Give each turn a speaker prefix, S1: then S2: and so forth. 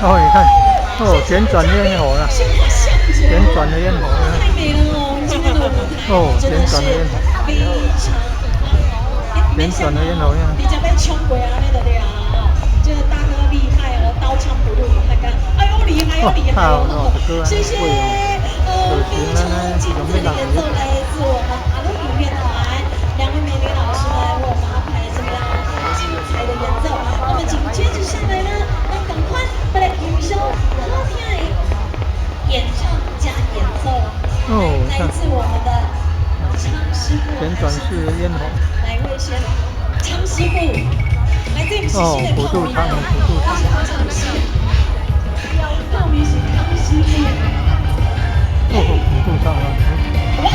S1: 哦，你看，哦，旋转烟火了，旋转的烟火，
S2: 太美了哦！今天的舞台
S1: 哦，
S2: 真的是
S1: 旋转的烟火，
S2: 非常好。没
S1: 旋转的烟
S2: 想到哦，
S1: 火呀，
S2: 你这边冲过啊，那个对啊，这个大哥厉害哦，刀枪不入，看看，哎呦厉害哦，
S1: 哦，
S2: 厉害
S1: 好，
S2: 哦！
S1: 哦，这个
S2: 谢谢，
S1: 贵哦，可
S2: 非
S1: 行了呢，
S2: 常精
S1: 有没
S2: 彩的
S1: 有人去？
S2: 演奏来自我们阿鲁音乐团两位美女老师们为我们安排了这么样精彩的演奏。那么紧接着下来呢，那赶快来欣赏好听的演唱加演奏，
S1: 哦，
S2: 来
S1: 看，
S2: 自我们的昌师傅
S1: 旋转
S2: 台上
S1: 式的烟火，
S2: 来位先，昌师傅，来这不是新
S1: 哦，
S2: 的
S1: 辅助舱，
S2: 泡米哦，
S1: 辅助舱，
S2: 我是阿昌师，泡米是康师傅，
S1: 哦，辅助舱啊，
S2: 哇！